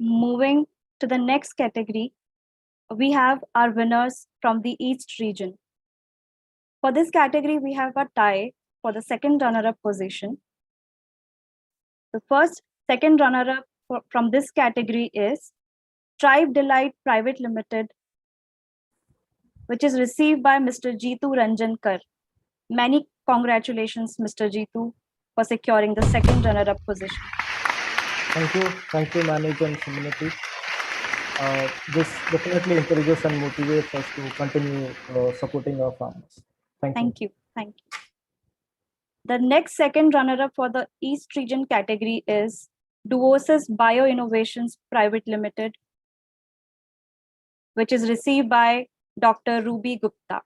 Moving to the next category, we have our winners from the East region. For this category, we have a tie for the second runner-up position. The second runner-up from this category is Tribe Delight Private Limited, which is received by Mr. Jeetu Ranjan Kar. Many congratulations, Mr. Jeetu, for securing the second runner-up position. Thank you, Manoj and community. This definitely encourages and motivates us to continue supporting our farmers. Thank you. The next second runner-up for the East region category is Duosis Bio Innovations Private Limited, which is received by Dr. Ruby Gupta.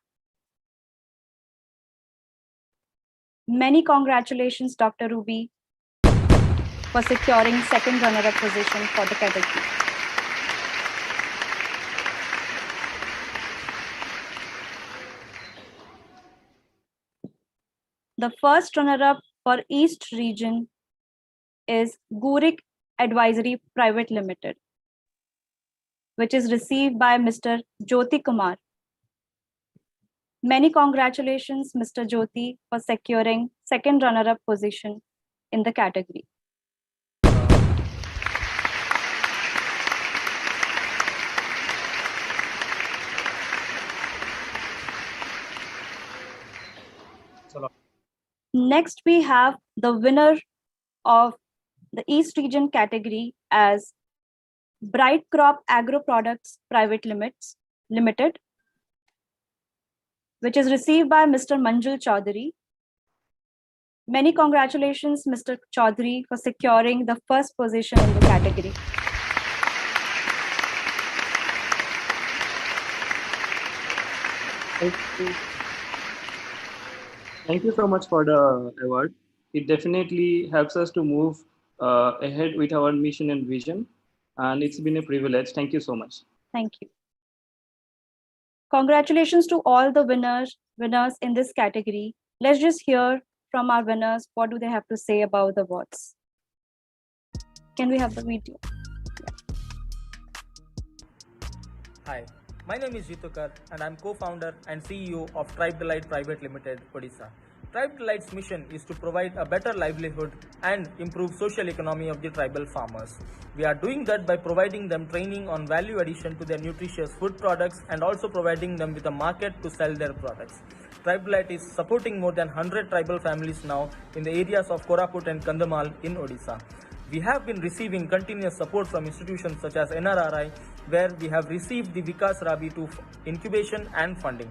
Many congratulations, Dr. Ruby, for securing second runner-up position for the category. The first runner-up for East region is Gurik Advisory Private Limited, which is received by Mr. Jyoti Kumar. Many congratulations, Mr. Jyoti, for securing second runner-up position in the category. Next, we have the winner of the East region category as Bright Crop Agro Products Private Limited, which is received by Mr. Manjul Chaudhary. Many congratulations, Mr. Chaudhary, for securing the first position in the category. Thank you so much for the award. It definitely helps us to move ahead with our mission and vision. And it's been a privilege. Thank you so much. Thank you. Congratulations to all the winners in this category. Let's just hear from our winners. What do they have to say about the awards? Can we have the video? Hi, my name is Jeetu Kar and I'm co-founder and CEO of Tribe Delight Private Limited, Odisha. Tribe Delight's mission is to provide a better livelihood and improve social economy of the tribal farmers. We are doing that by providing them training on value addition to their nutritious food products and also providing them with a market to sell their products. Tribe Delight is supporting more than 100 tribal families now in the areas of Koraput and Kandhamal in Odisha. We have been receiving continuous support from institutions such as NRRI, where we have received the Vikas Rabi to incubation and funding.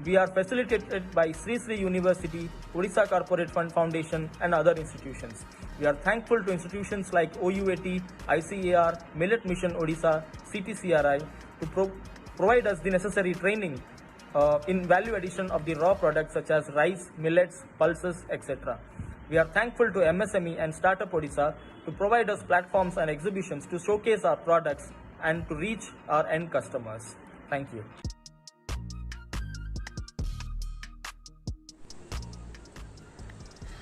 We are facilitated by Sri Sri University, Odisha Corporate Fund Foundation and other institutions. We are thankful to institutions like OUAT, ICAR, Millet Mission Odisha, CTCRI to provide us the necessary training in value addition of the raw products such as rice, millets, pulses, etc. We are thankful to MSME and Startup Odisha to provide us platforms and exhibitions to showcase our products and to reach our end customers. Thank you.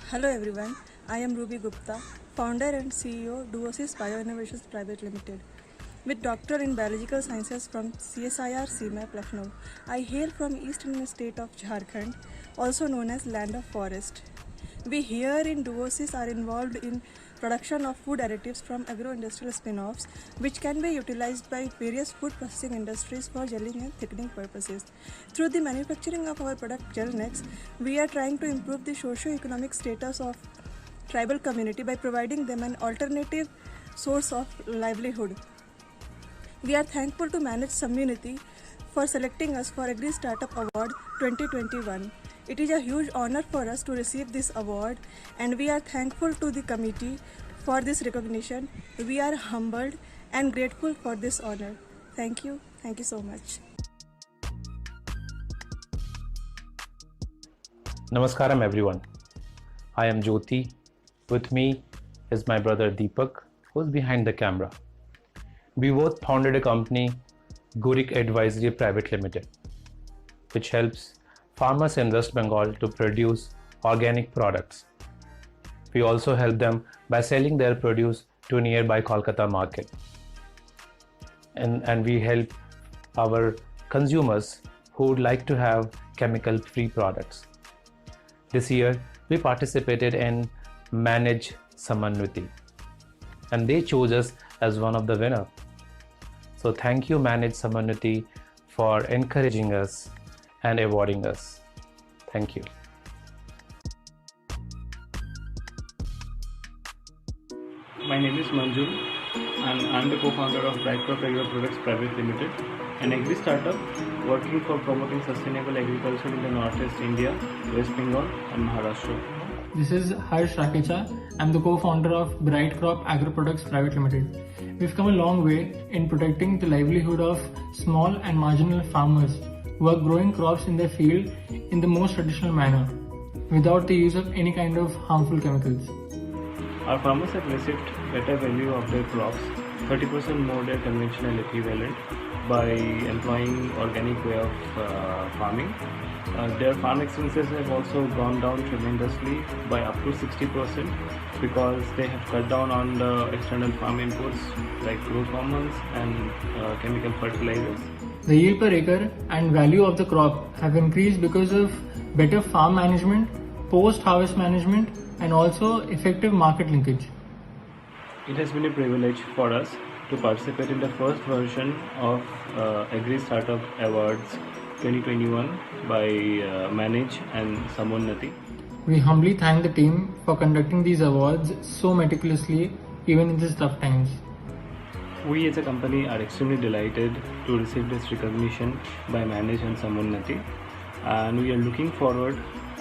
Hello everyone, I am Ruby Gupta, founder and CEO Duosis Bio Innovations Private Limited. With Doctor in Biological Sciences from CSIR CMAP Lucknow, I hail from East Indian state of Jharkhand, also known as Land of Forest. We here in Duosis are involved in production of food additives from agro-industrial spin-offs, which can be utilized by various food processing industries for gelling and thickening purposes. Through the manufacturing of our product Gelnex, we are trying to improve the socio-economic status of tribal community by providing them an alternative source of livelihood. We are thankful to Manage Community for selecting us for Agri Startup Award 2021. It is a huge honor for us to receive this award and we are thankful to the committee for this recognition. We are humbled and grateful for this honor. Thank you. Thank you so much. Namaskaram everyone. I am Jyoti. With me is my brother Deepak, who's behind the camera. We both founded a company, Gurik Advisory Private Limited, which helps farmers in West Bengal to produce organic products. We also help them by selling their produce to nearby Kolkata market. and we help our consumers who would like to have chemical-free products. This year, we participated in Manage Samanviti, and they chose us as one of the winners. So thank you, Manage Samanviti, for encouraging us and awarding us. Thank you. My name is Manju, and I'm the co-founder of Brightcrop Agro Products Private Limited, an agri startup working for promoting sustainable agriculture in the Northeast India, West Bengal, and Maharashtra. This is Harsh Rakecha. I'm the co-founder of Bright Crop Agro Products Private Limited. We've come a long way in protecting the livelihood of small and marginal farmers who are growing crops in their field in the most traditional manner, without the use of any kind of harmful chemicals. Our farmers have received better value of their crops, 30% more than conventional equivalent, by employing organic way of farming. Their farm expenses have also gone down tremendously by up to 60% because they have cut down on the external farm inputs like growth hormones and chemical fertilizers. The yield per acre and value of the crop have increased because of better farm management, post-harvest management, and also effective market linkage. It has been a privilege for us to participate in the first version of Agri Startup Awards 2021 by Manage and Samunnati. We humbly thank the team for conducting these awards so meticulously, even in these tough times. We as a company are extremely delighted to receive this recognition by Manage and Samunnati, and we are looking forward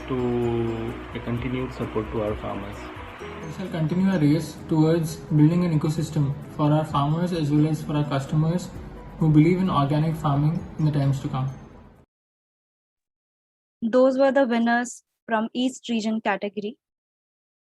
to a continued support to our farmers. We shall continue our race towards building an ecosystem for our farmers as well as for our customers who believe in organic farming in the times to come. Those were the winners from East Region category.